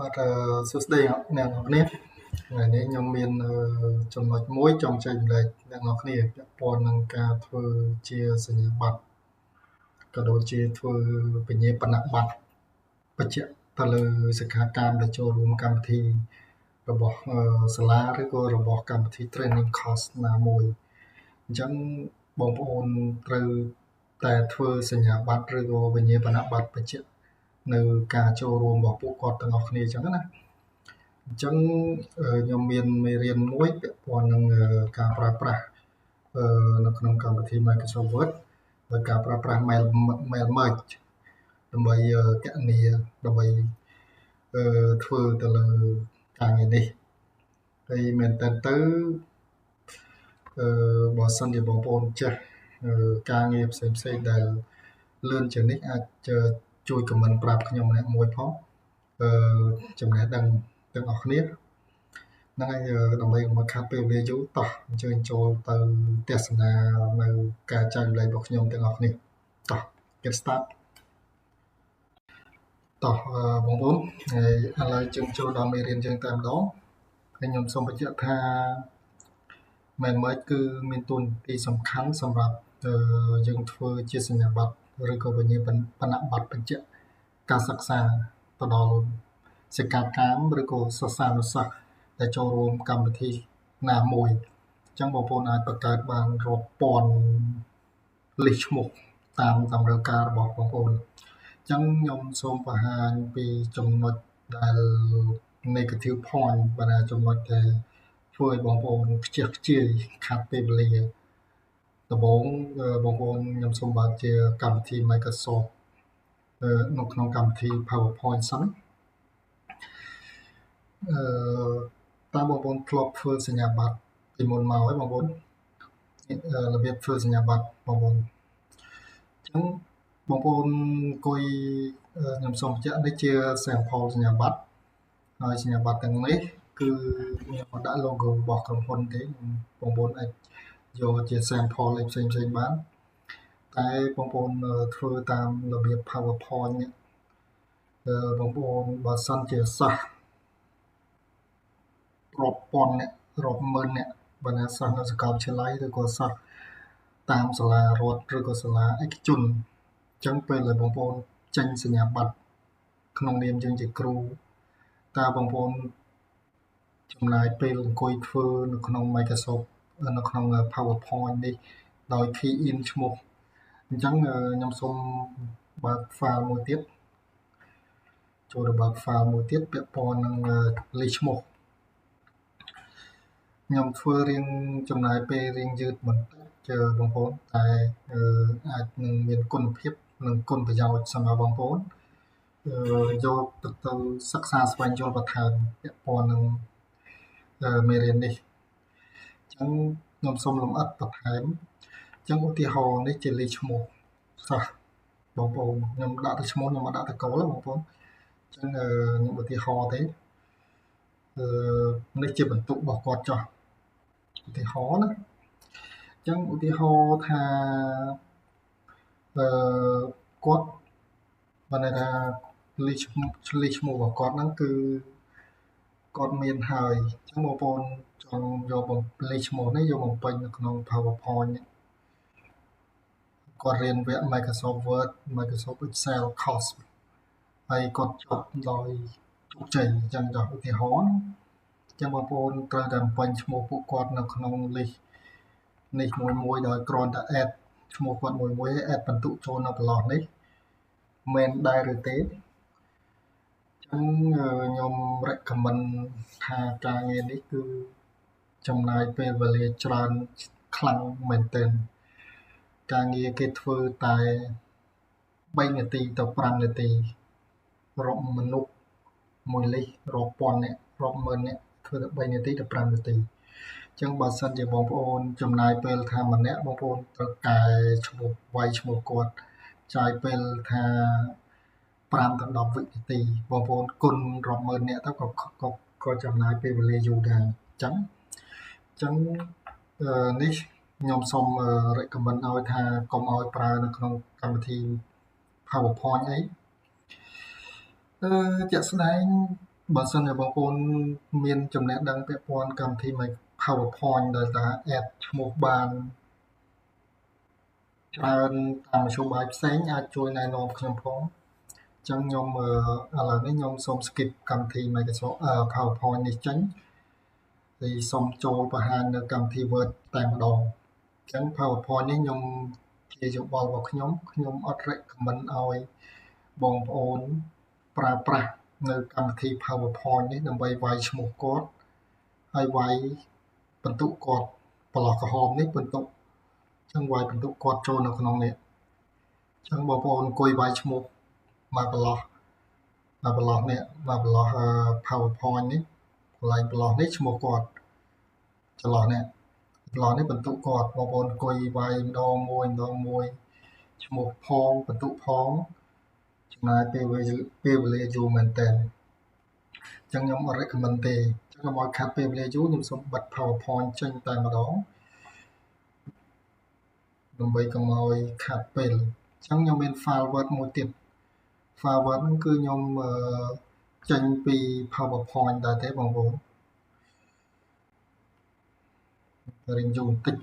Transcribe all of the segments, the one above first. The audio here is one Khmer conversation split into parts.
បាទសួស្តីអ្នកនរគ្នាថ្ងៃនេះខ្ញុំមានចំណុចមួយចង់ចែករំលែកអ្នកនរគ្នាពាក់ព័ន្ធនឹងការធ្វើជាសញ្ញាបត្រក៏ដូចជាធ្វើបញ្ញាបនបត្របញ្ជាក់ទៅលើសិក្ខាកាមដែលចូលរួមកម្មវិធីរបស់សាលាឬក៏របស់កម្មវិធី training course ណាមួយអញ្ចឹងបងប្អូនត្រូវតែធ្វើសញ្ញាបត្រឬក៏បញ្ញាបនបត្របញ្ជាក់នៅការចូលរួមរបស់ពួកគាត់ទាំងអស់គ្នាអញ្ចឹងណាអញ្ចឹងខ្ញុំមានមេរៀនមួយពាក់ព័ន្ធនឹងការប្រើប្រាស់នៅក្នុងកម្មវិធី Microsoft Word ដោយការប្រើប្រាស់ mail merge ដើម្បីគណនាដើម្បីធ្វើទៅលើការងារនេះហើយមែនតើទៅបើសិនជាបងប្អូនចេះការងារផ្សេងៗដែលលឿនជាងនេះអាចជួយខមមិនប្រាប់ខ្ញុំម្នាក់មួយផងចំណេះដឹងទាំងអស់គ្នាហ្នឹងហើយដើម្បីកុំឲ្យខាត់ពេលវេលាយូរតោះអញ្ជើញចូលទៅទស្សនានៅការចែករំលែករបស់ខ្ញុំទាំងអស់គ្នាតោះ get start តោះបងប្អូនហើយឥឡូវយើងចូលដល់មេរៀនយើងតែម្ដងហើយខ្ញុំសូមបញ្ជាក់ថាមែនមកគឺមានតួនាទីសំខាន់សម្រាប់យើងធ្វើជាសញ្ញាបត្រឬក៏វិញ្ញាបនបត្របញ្ជាក់ការសិក្សាទៅដល់សិក្ខាកាមឬក៏សិស្សានុសិស្សដែលចូលរួមកម្មវិធីណាមួយអញ្ចឹងបងប្អូនអាចបង្កើតបានរាប់ពាន់លិសឈ្មោះតាមតម្រូវការរបស់បងប្អូនអញ្ចឹងខ្ញុំសូមបង្ហាញពីចំណុចដែល negative point បាទចំណុចដែលធ្វើឲ្យបងប្អូនខ្ជិះខ្ជាយខាត់ពេលវេលាដំបូងបងប្អូនខ្ញុំសូមបើកជាកម្មវិធី Microsoft នៅក្នុងកម្មវិធី PowerPoint សិនតើបងប្អូនធ្លាប់ធ្វើសញ្ញាបត្រពីមុនមកហើយបងប្អូនរបៀបធ្វើសញ្ញាបត្របងប្អូនអញ្ចឹងបងប្អូនអង្គុយខ្ញុំសូមបញ្ជាក់នេះជា sample សញ្ញាបត្រហើយសញ្ញាបត្រទាំងនេះគឺខ្ញុំមកដាក់ logo របស់ក្រុមហ៊ុនទេបងប្អូនអាចយកជា sample អីផ្សេងបានតែបងប្អូនធ្វើតាមរបៀប PowerPoint នេះបងប្អូនបើសិនជាសិស្សរាប់ពាន់អ្នករាប់ម៉ឺនអ្នកបើណាសិស្សនៅសាកលវិទ្យាល័យឬក៏សិស្សតាមសាលារដ្ឋឬក៏សាលាឯកជនអញ្ចឹងពេលដែលបងប្អូនចេញសញ្ញាបត្រក្នុងនាមយើងជាគ្រូតើបងប្អូនចំណាយពេលអង្គុយធ្វើនៅក្នុង Microsoft នៅក្នុង PowerPoint នេះដោយ key in ឈ្មោះអញ្ចឹងខ្ញុំសូមបើក file មួយទៀតចូលទៅបើក file មួយទៀតពាក់ព័ន្ធនឹងលិសឈ្មោះខ្ញុំធ្វើរៀងចំណាយពេលរៀងយឺតបន្តិចបងប្អូនតែអាចនឹងមានគុណភាពនិងគុណប្រយោជន៍សម្រាប់បងប្អូនយកទៅសិក្សាស្វែងយល់បន្ថែមពាក់ព័ន្ធនឹងមេរៀននេះអញ្ចឹងខ្ញុំសូមលម្អិតបន្ថែមអញ្ចឹងឧទាហរណ៍នេះជាលិសឈ្មោះសិស្សបងប្អូនខ្ញុំដាក់តែឈ្មោះខ្ញុំមិនដាក់តកូលបងប្អូនអញ្ចឹងខ្ញុំឧទាហរណ៍ទេនេះជាបន្ទុករបស់គាត់ចុះឧទាហរណ៍ណាអញ្ចឹងឧទាហរណ៍ថាគាត់បានថាលិសឈ្មោះរបស់គាត់ហ្នឹងគឺគាត់មានហើយអញ្ចឹងបងប្អូនចង់យកលិសឈ្មោះនេះយកបំពេញនៅក្នុង PowerPoint គាត់រៀនវគ្គ Microsoft Word Microsoft Excel course ហើយគាត់ចប់ដោយជោគជ័យអញ្ចឹងឧទាហរណ៍អញ្ចឹងបងប្អូនត្រូវតែបំពេញឈ្មោះពួកគាត់នៅក្នុងលិសនេះមួយដោយគ្រាន់តែ add ឈ្មោះគាត់មួយ add បន្ទុកចូលនៅប្រឡោះនេះមែនដែរឬទេអញ្ចឹងខ្ញុំ recommend ថាការងារនេះគឺចំណាយពេលវេលាច្រើនខ្លាំងមែនទែនការងារគេធ្វើតែ3នាទីទៅ5នាទីរាប់មនុស្សមួយលិសរាប់ពាន់អ្នករាប់ម៉ឺនអ្នកធ្វើតែ3នាទីទៅ5នាទីអញ្ចឹងបើសិនជាបងប្អូនចំណាយពេលថាម្នាក់បងប្អូនត្រូវកែឈ្មោះវាយឈ្មោះគាត់ចាយពេលថា5ទៅ10វិនាទីបងប្អូនគុណរាប់ម៉ឺនអ្នកទៅក៏ចំណាយពេលវេលាយូរដែរអញ្ចឹងនេះខ្ញុំសូម recommend ឲ្យថាកុំឲ្យប្រើនៅក្នុងកម្មវិធី PowerPoint អីជាក់ស្ដែង បើសិនជាបងប្អូនមានចំណេះដឹងពាក់ព័ន្ធកម្មវិធី PowerPoint ដែលថា add ឈ្មោះបានច្រើនតាមមធ្យោបាយផ្សេងអាចជួយណែនាំខ្ញុំផងអញ្ចឹងខ្ញុំឥឡូវនេះខ្ញុំសូម skip កម្មវិធី Microsoft PowerPoint នេះចេញហើយសូមចូលបង្ហាញនៅកម្មវិធី Word តែម្ដងអញ្ចឹង PowerPoint នេះខ្ញុំជាយោបល់របស់ខ្ញុំអត់ recommend ឲ្យបងប្អូនប្រើប្រាស់នៅកម្មវិធី PowerPoint នេះដើម្បីវាយឈ្មោះគាត់ហើយវាយបន្ទុកគាត់ប្រឡោះក្រហមនេះបន្ទុកអញ្ចឹងវាយបន្ទុកគាត់ចូលនៅក្នុងនេះអញ្ចឹងបងប្អូនអង្គុយវាយឈ្មោះមកប្រឡោះនេះមកប្រឡោះ PowerPoint នេះកន្លែងប្រឡោះនេះឈ្មោះគាត់ចន្លោះនេះបន្ទុកគាត់បងប្អូនអង្គុយវាយម្ដងមួយឈ្មោះផងបន្ទុកផងចំណាយពេលវេលាយូរមែនតើអញ្ចឹងខ្ញុំអត់ recommend ទេអញ្ចឹងកុំឲ្យខាត់ពេលវេលាយូរខ្ញុំសូមបិទ PowerPoint ចេញតែម្ដងដើម្បីកុំឲ្យខាត់ពេលអញ្ចឹងខ្ញុំមាន file Word មួយទៀត file Word ហ្នឹងគឺខ្ញុំចេញពី PowerPoint ដែរទេបងប្អូនរៀងយូរបន្តិច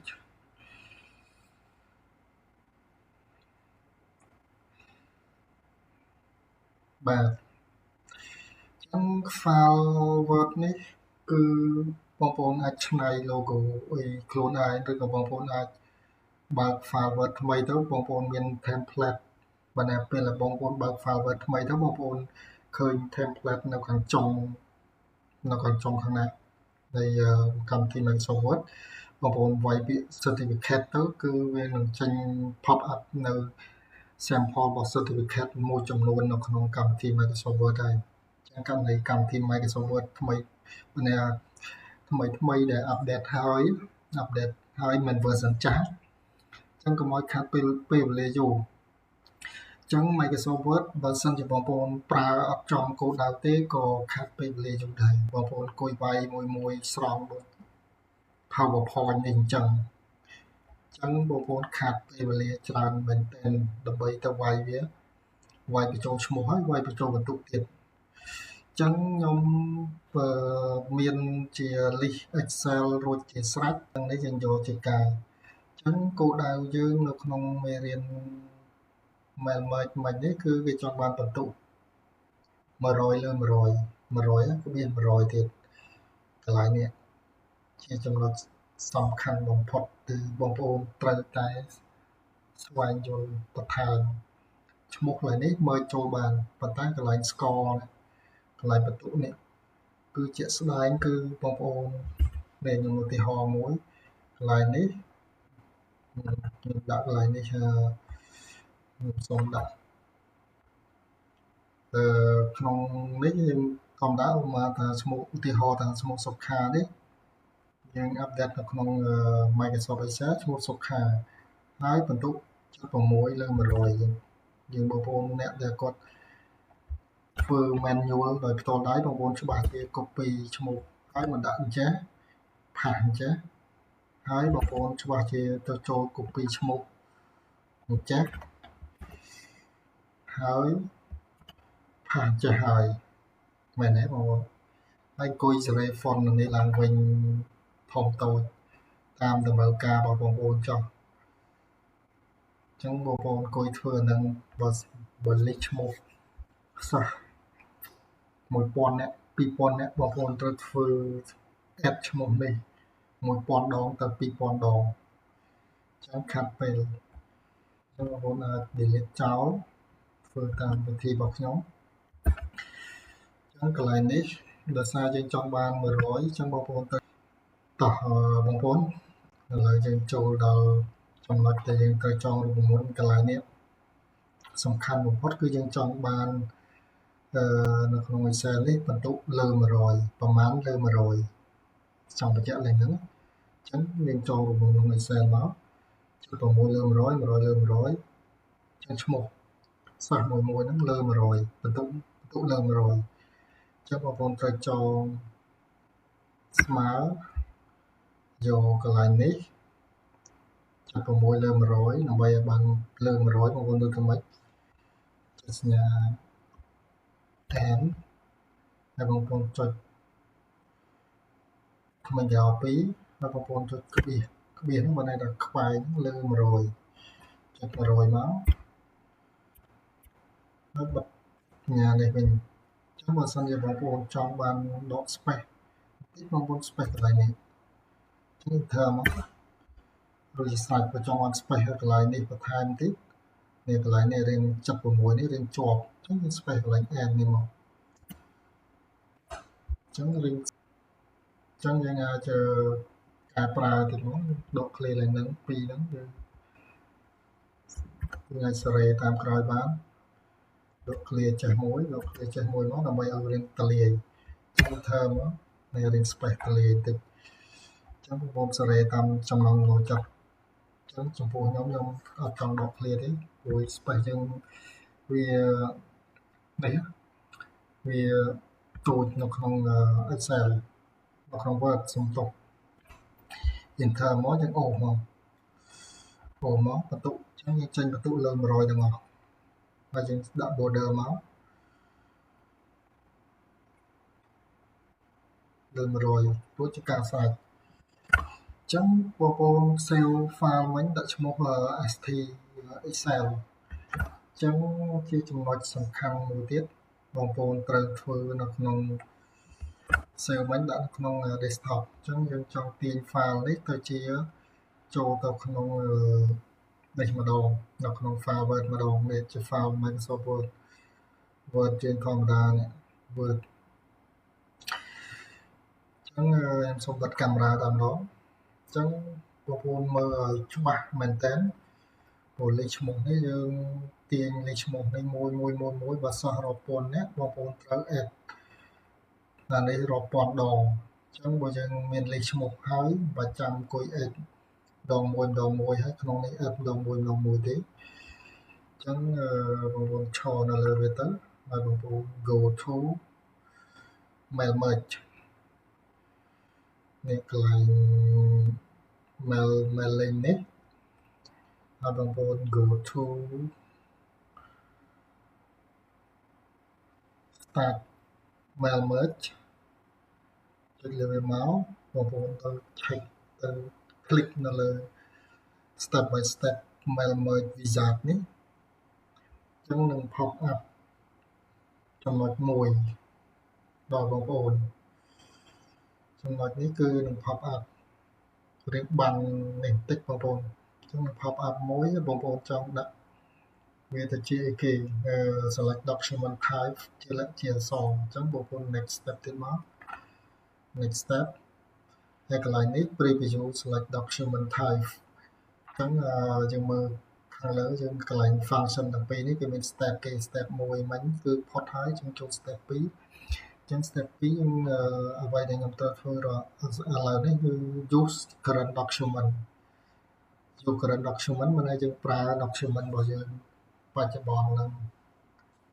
បាទអញ្ចឹង file Word នេះគឺបងប្អូនអាចច្នៃ logo អីខ្លួនឯងឬក៏បងប្អូនអាចបើក file Word ថ្មីទៅបងប្អូនមាន template បើណាពេលបងប្អូនបើក file Word ថ្មីទៅបងប្អូនឃើញ template នៅខាងចុងខាងណានៃកម្មវិធី Microsoft Word បងប្អូនវាយពាក្យ certificate ទៅគឺវានឹងចេញ pop up នៅ sample របស់ certificate មួយចំនួននៅក្នុងកម្មវិធី Microsoft Word ហើយអញ្ចឹងកម្មវិធី Microsoft Word ថ្មីដែល update ហើយមិន version ចាស់អញ្ចឹងកុំឲ្យខាត់ពេលវេលាយូរអញ្ចឹង Microsoft Word បើសិនជាបងប្អូនប្រើអត់ចំគោលដៅទេក៏ខាត់ពេលវេលាយូរដែរបងប្អូនអង្គុយវាយមួយស្រង់ដូច PowerPoint នេះអញ្ចឹងបងប្អូនខាត់ពេលវេលាច្រើនមែនទែនដើម្បីទៅវាយបញ្ចូលឈ្មោះហើយវាយបញ្ចូលបន្ទុកទៀតអញ្ចឹងខ្ញុំមានជា list Excel រួចជាស្រេចទាំងនេះយើងយកជាការអញ្ចឹងគោលដៅយើងនៅក្នុងមេរៀន mail merge មិញនេះគឺវាចង់បានបន្ទុក100 លើ100គឺមាន100ទៀតកន្លែងនេះជាចំណុចសំខាន់បំផុតគឺបងប្អូនត្រូវតែស្វែងយល់បន្ថែមឈ្មោះកន្លែងនេះមើលចូលបានប៉ុន្តែកន្លែង score កន្លែងបន្ទុកនេះគឺជាក់ស្ដែងគឺបងប្អូនដែលខ្ញុំឧទាហរណ៍មួយកន្លែងនេះខ្ញុំដាក់កន្លែងនេះខ្ញុំសូមដាក់ក្នុងនេះយើងធម្មតាមកថាឈ្មោះឧទាហរណ៍ថាឈ្មោះសុខានេះយើងអាប់ដេតនៅក្នុង Microsoft Excel ឈ្មោះសុខាហើយបន្ទុក 6 លើ 100យើងបងប្អូនអ្នកដែលគាត់ធ្វើ manual ដោយផ្ទាល់ដៃបងប្អូនច្បាស់ជា copy ឈ្មោះហើយមិនដាក់អញ្ចេះផាសអញ្ចេះហើយបងប្អូនច្បាស់ជាទៅចូល copy ឈ្មោះអញ្ចេះហើយផាសអញ្ចេះហើយមែនទេបងប្អូនហើយអង្គុយសេរី font នេះឡើងវិញធំតូចតាមតម្រូវការរបស់បងប្អូនចុះអញ្ចឹងបងប្អូនអង្គុយធ្វើអានឹងបើលេខឈ្មោះសិស្ស1000នាក់2000នាក់បងប្អូនត្រូវធ្វើ add ឈ្មោះនេះ1000ដងទៅ2000ដងអញ្ចឹងខាត់ពេលអញ្ចឹងបងប្អូនអាច delete ចោលធ្វើតាមវិធីរបស់ខ្ញុំអញ្ចឹងកន្លែងនេះដោយសារយើងចង់បាន100អញ្ចឹងបងប្អូនទៅតោះបងប្អូនឥឡូវយើងចូលដល់ចំណុចដែលយើងត្រូវចងរូបមន្តកន្លែងនេះសំខាន់បំផុតគឺយើងចង់បាននៅក្នុង Excel នេះបន្ទុកលើ100ប្រមាណលើ100ចង់បញ្ជាក់លេខហ្នឹងអញ្ចឹងយើងចូលរូបមន្តក្នុង Excel មកចុច6លើ100 100លើ100ចឹងឈ្មោះសិស្សមួយហ្នឹងលើ100បន្ទុកលើ100អញ្ចឹងបងប្អូនត្រូវចងស្មើយកកន្លែងនេះចុច6លើ100ដើម្បីឲ្យបានលើ100បងប្អូនមើលទៅម៉េចចុចសញ្ញា N ហើយបងប្អូនចុចក្មេងក្រៅ2ហើយបងប្អូនចុចក្បៀសហ្នឹងបានន័យថាខ្វែងលើ100ចុច100មកហើយបិទញ៉ានេះវិញចឹងបើសិនជាបងប្អូនចង់បានដក space តិចបងប្អូន space កន្លែងនេះចឹងធ្វើមករួចជាស្រេចបើចង់បាន space កន្លែងនេះបន្ថែមតិចនេះកន្លែងនេះរៀង76នេះរៀងជាប់ចឹងយើង space កន្លែង end នេះមកចឹងរៀងចឹងយើងអាចកែប្រើតិចមកដក clear ឡើងនឹង2ហ្នឹងយើងអាចសេរីតាមក្រោយបានដក clear ចេះមួយដក clear ចេះមួយមកដើម្បីឲ្យរៀងទលាយចឹងធ្វើមកនៅរៀង space ទលាយតិចចឹងបងប្អូនសេរីតាមចំណង់ចូលចិត្តចឹងចំពោះខ្ញុំអត់ចង់ដក clear ទេព្រោះ space យើងវានេះវាទូចនៅក្នុង Excel នៅក្នុង Word សំទោស Enter មកយើងអូសមកបន្ទុកចឹងយើងចេញបន្ទុកលើ100ទាំងអស់ហើយយើងដាក់ border មកលើ100រួចជាការស្រេចចឹងបងប្អូន save file វិញដាក់ឈ្មោះ st excel ចឹងជាចំណុចសំខាន់មួយទៀតបងប្អូនត្រូវធ្វើនៅក្នុង save វិញដាក់នៅក្នុង desktop ចឹងយើងចង់ទាញ file នេះទៅជាចូលទៅក្នុងនេះម្ដងនៅក្នុង file Word ម្ដងនេះជា file Microsoft Word ជាធម្មតានេះ Word ចឹងខ្ញុំសូមបិទកាមេរ៉ាតែម្ដងចឹងបងប្អូនមើលឲ្យច្បាស់មែនតើព្រោះលេខឈ្មោះនេះយើងទាញលេខឈ្មោះនេះមួយបើសោះរាប់ពាន់នេះបងប្អូនត្រូវ add ដល់នេះរាប់ពាន់ដងចឹងបើយើងមានលេខឈ្មោះហើយបើចាំអង្គុយ add ដងមួយហើយក្នុងនេះ add ដងមួយទេចឹងបងប្អូនឈរនៅលើវាទៅហើយបងប្អូន go to mail merge នេះកន្លែង mail link នេះហើយបងប្អូន go to start mail merge ចុចលើវាមកបងប្អូនទៅ check ទៅ click នៅលើ step by step mail merge wizard នេះចឹងនឹង pop up ចំណុចមួយដល់បងប្អូនចំណុចនេះគឺនឹង pop up រៀងបាំងនេះបន្តិចបងប្អូនចឹងនឹង pop up មួយបងប្អូនចង់ដាក់វាទៅជាអីគេ select document type ជាលក្ខជាអក្សរចឹងបងប្អូន next step ទៀតមក next step ហើយកន្លែងនេះ preview select document type ចឹងយើងមើលខាងលើយើងកន្លែង function ទាំងពីរនេះគឺមាន step គេ step 1មិញគឺផុតហើយយើងចូល step 2ចឹង step 2យើងអ្វីដែលខ្ញុំត្រូវធ្វើឥឡូវនេះគឺ use current document use current document មានន័យយើងប្រើ document របស់យើងបច្ចុប្បន្នហ្នឹង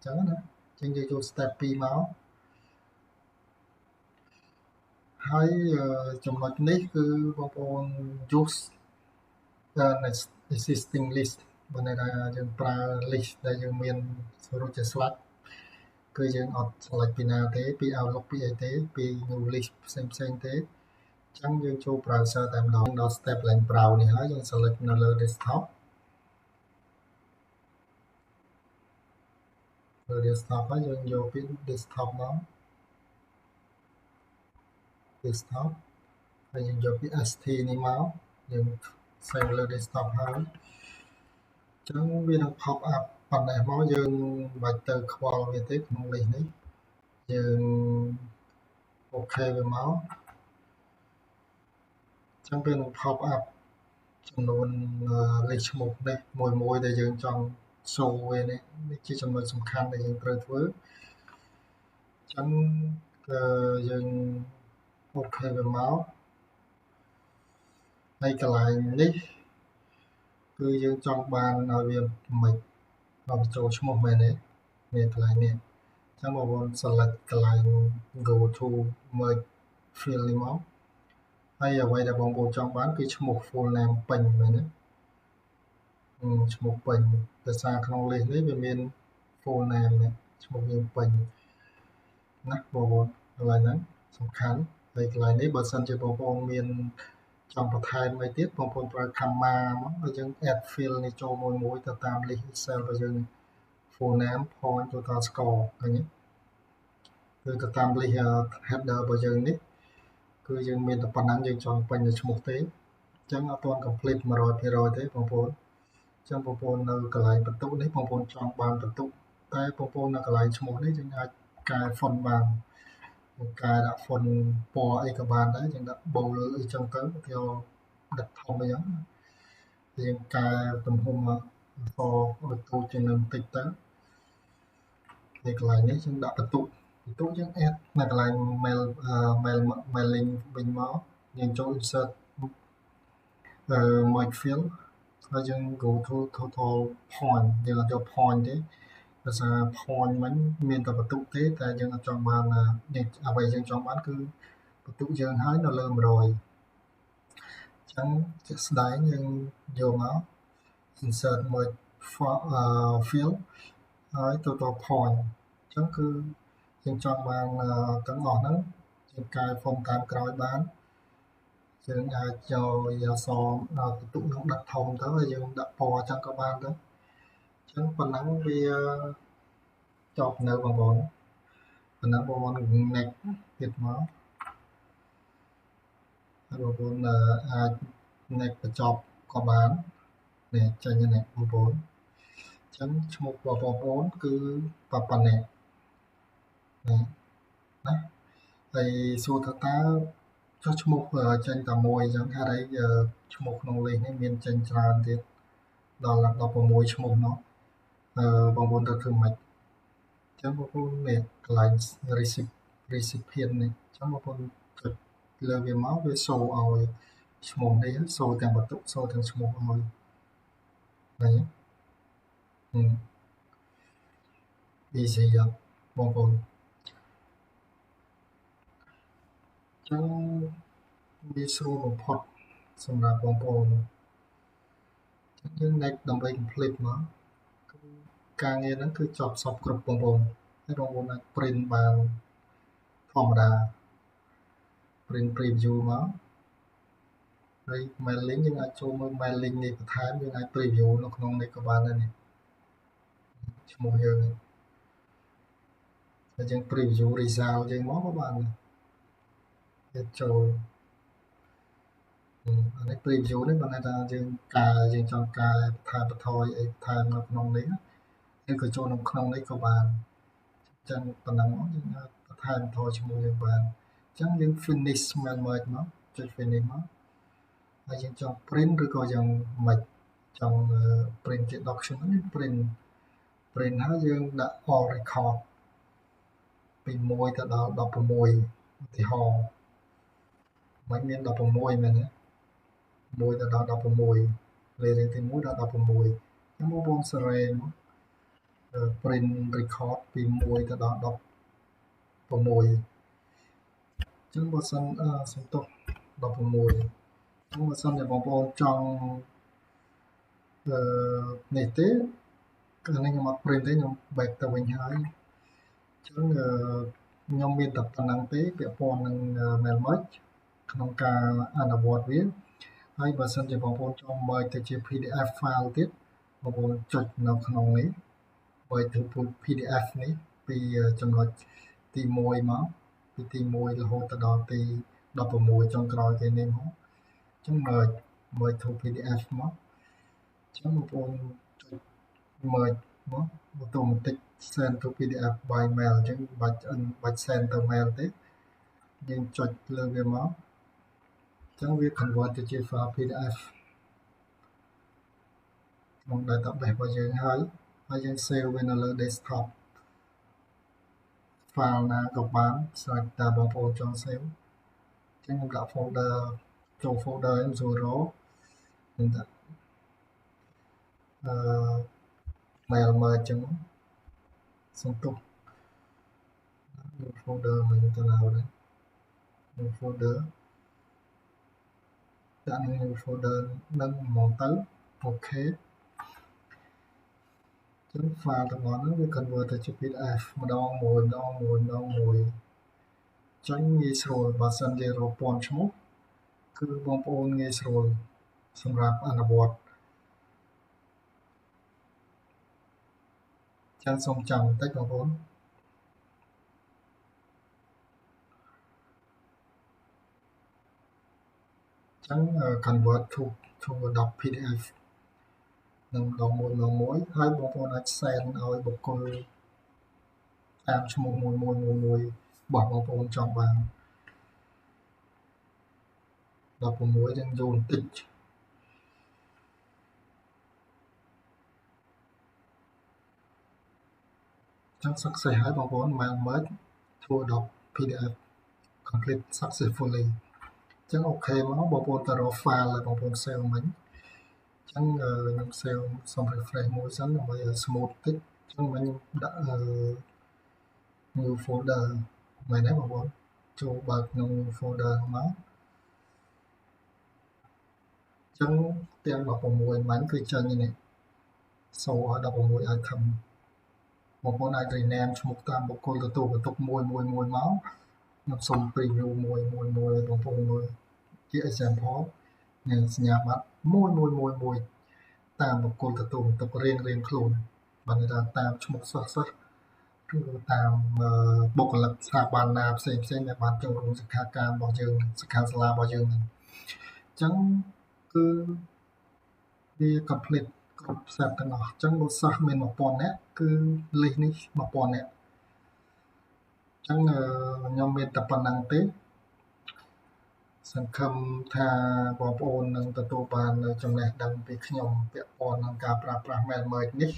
ចឹងណាចឹងយើងចូល step 2មកហើយចំណុចនេះគឺបងប្អូន use existing list បើន័យថាយើងប្រើ list ដែលយើងមានរួចជា slide គឺយើងអត់ select ពីណាទេពី Outlook ពីអីទេពី new list ផ្សេងទេអញ្ចឹងយើងចូល browser តែម្ដងដល់ step ឡើង browse នេះហើយយើង select នៅលើ desktop ហើយយើងយកពី desktop មក desktop ហើយយើងយកពី st នេះមកយើង save លើ desktop ហើយអញ្ចឹងវានឹង pop up ប៉ុណ្ណេះមកយើងមិនបាច់ទៅខ្វល់វាទេក្នុង list នេះយើងអូខេវាមកអញ្ចឹងវានឹង pop up ចំនួនលេខឈ្មោះនេះមួយដែលយើងចង់ show វានេះជាចំណុចសំខាន់ដែលយើងត្រូវធ្វើអញ្ចឹងយើងអូខេវាមកហើយកន្លែងនេះគឺយើងចង់បានឲ្យវាមិនដល់បញ្ចូលឈ្មោះមែនទេនេះកន្លែងនេះអញ្ចឹងបងប្អូន select កន្លែង go to merge field នេះមកហើយអ្វីដែលបងប្អូនចង់បានគឺឈ្មោះ full name ពេញមែនទេឈ្មោះពេញដោយសារក្នុង list នេះវាមាន full name នេះឈ្មោះយើងពេញ ណាបងប្អូនកន្លែងហ្នឹងសំខាន់ហើយកន្លែងនេះបើសិនជាបងប្អូនមានចង់បន្ថែមអីទៀតបងប្អូនប្រើ Canva មកហើយយើង add fill នេះចូលមួយទៅតាម list Excel របស់យើង full name point total score ឃើញទេគឺទៅតាម list header របស់យើងនេះគឺយើងមានតែប៉ុណ្ណឹងយើងចង់ពេញនៅឈ្មោះទេអញ្ចឹងអត់ទាន់ complete 100%ទេបងប្អូនអញ្ចឹងបងប្អូននៅកន្លែងបន្ទុកនេះបងប្អូនចង់បានបន្ទុកតែបងប្អូននៅកន្លែងឈ្មោះនេះយើងអាចកែ font បានកែដាក់ font ពណ៌អីក៏បានដែរយើងដាក់ bold អីចឹងទៅយកដាក់ធំអីចឹងយើងកែទំហំមកឲ្យតូចជាងនឹងបន្តិចទៅនៅកន្លែងនេះយើងដាក់បន្ទុកយើង add នៅកន្លែង mailing វិញមកយើងចូល insert merge field ហើយយើង go to total point យើងអត់យក point ទេភាសា point មិញមានតែបន្ទុកទេតែយើងអត់ចង់បានអ្វីយើងចង់បានគឺបន្ទុកយើងហើយនៅលើ100អញ្ចឹងជាក់ស្ដែងយើងយកមក insert merge field ហើយ total point អញ្ចឹងគឺយើងចង់បានទាំងអស់ហ្នឹងយើងកែ font តាមក្រោយបានយើងអាចយកអក្សរបន្ទុកនោះដាក់ធំទៅហើយយើងដាក់ពណ៌ចឹងក៏បានដែរអញ្ចឹងប៉ុណ្ណឹងវាចប់នៅបងប្អូនប៉ុណ្ណឹងបងប្អូន next ទៀតមកហើយបងប្អូនអាច next បញ្ចប់ក៏បាននេះចេញនេះបងប្អូនអញ្ចឹងឈ្មោះបងប្អូនគឺប៉ុណ្ណេះនេះណាហើយសួរថាតើចុះឈ្មោះចេញតែមួយអញ្ចឹងហេតុអីឈ្មោះក្នុងលេខនេះមានចេញច្រើនទៀតដល់16ឈ្មោះនោះបងប្អូនទៅធ្វើម៉េចអញ្ចឹងបងប្អូននេះកន្លែង recipient នេះអញ្ចឹងបងប្អូនចុចលើវាមកវាសូឲ្យឈ្មោះនេះសូទាំងបន្ទុកសូទាំងឈ្មោះឲ្យនេះeasy បងប្អូនអញ្ចឹងវាស្រួលបំផុតសម្រាប់បងប្អូនអញ្ចឹងយើង next ដើម្បី complete មកគឺការងារហ្នឹងគឺចប់សពគ្រប់បងប្អូនហើយបងប្អូនអាច print បានធម្មតា print preview មកហើយ mailing យើងអាចចូលមើល mailing នេះបន្ថែមយើងអាច preview នៅក្នុងនេះក៏បានដែរនេះឈ្មោះយើងហើយយើង preview result យើងមកក៏បានដែរចូលអានេះ preview នេះបានថាយើងចង់កែបន្ថែមបន្ថយអីបន្ថែមនៅក្នុងនេះឬក៏ចូលនៅក្នុងនេះក៏បានអញ្ចឹងប៉ុណ្ណឹងយើងអាចបន្ថែមបន្ថយឈ្មោះយើងបានអញ្ចឹងយើង finish mail merge មកចុច finish មកហើយយើងចង់ print ឬក៏យើងមិនចង់ print ជា document print ហើយយើងដាក់ all record ពី1ទៅដល់16ឧទាហរណ៍មិនមាន16មែនទេ1ទៅដល់16លេខរៀងទី1ដល់16ខ្ញុំបងប្អូនសេរីមក print record ពី1ទៅដល់16អញ្ចឹងបើសិនសំទោស16អញ្ចឹងបើសិនជាបងប្អូនចង់នេះទេគឺនេះខ្ញុំអត់ print ទេខ្ញុំ back ទៅវិញហើយអញ្ចឹងខ្ញុំមានតែប៉ុណ្្នឹងទេពាក់ព័ន្ធនឹង mail merge ក្នុងការអនុវត្តវាហើយបើសិនជាបងប្អូនចង់ merge ទៅជា PDF file ទៀតបងប្អូនចុចនៅក្នុងនេះ merge ទៅ PDF នេះពីចំណុចទី1មកពីទី1រហូតទៅដល់ទី16ចុងក្រោយគេនេះមកអញ្ចឹង merge to PDF មកអញ្ចឹងបងប្អូនចុច merge មក automatic send to PDF by mail អញ្ចឹងបាច់ send ទៅ mail ទេយើងចុចលើវាមកអញ្ចឹងវា convert ទៅជា file PDF ក្នុង database របស់យើងហើយយើង save វានៅលើ desktop file ណាក៏បានស្រេចតែបងប្អូនចង់ save អញ្ចឹងខ្ញុំដាក់ folder ចូល folder ខ្ញុំចូលរកខ្ញុំដាក់mail merge អញ្ចឹងសំទោស folder មិនទៅណាដែរ folder ដាក់នៅ folder នឹងហ្មងទៅអូខេ ចឹង file ទាំងអស់ហ្នឹងវា convert ទៅជា PDF ម្ដងមួយចឹងងាយស្រួលបើសិនជារកពាន់ឈ្មោះគឺបងប្អូនងាយស្រួលសម្រាប់អនុវត្តចឹងសូមចាំបន្តិចបងប្អូនចឹង convert to Adobe PDF នឹងម្ដងមួយហើយបងប្អូនអាច send ឲ្យបុគ្គលតាមឈ្មោះមួយរបស់បងប្អូនចង់បាន16នឹងយូរបន្តិចចឹង success ហើយបងប្អូន merge to Adobe PDF complete successfully ចឹងអូខេមកបងប្អូនទៅរក file ហើយបងប្អូន save មិញចឹងខ្ញុំ save សូម refresh មួយសិនដើម្បីឲ្យ smooth តិចចឹងមិញខ្ញុំដាក់new folder មែនទេបងប្អូនចូលបើកក្នុង folder មកចឹងទាំង16មិញគឺចេញនេះ so ឲ្យ16 item បងប្អូនអាច rename ឈ្មោះតាមបុគ្គលទទួលបន្ទុកមួយមកខ្ញុំសូម preview មួយបងប្អូនមើលជា example និងសញ្ញាបត្រមួយតាមបុគ្គលទទួលបន្ទុករៀងខ្លួនបានន័យថាតាមឈ្មោះសិស្សឬតាមបុគ្គលិកស្ថាប័នណាផ្សេងដែលបានចូលរួមសិក្ខាកាមរបស់យើងសិក្ខាសាលារបស់យើងហ្នឹងអញ្ចឹងគឺវា complete គ្រប់ set ទាំងអស់អញ្ចឹងបើសិស្សមាន1000នាក់គឺ list នេះ1000នាក់អញ្ចឹងខ្ញុំមានតែប៉ុណ្្នឹងទេសង្ឃឹមថាបងប្អូននឹងទទួលបានចំណេះដឹងពីខ្ញុំពាក់ព័ន្ធនឹងការប្រើប្រាស់ Merge នេះ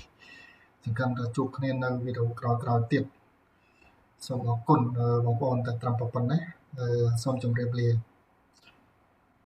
សង្ឃឹមថាជួបគ្នានៅវីដេអូក្រោយៗទៀតសូមអរគុណបងប្អូនតែត្រឹមប៉ុណ្ណេះសូមជម្រាបលា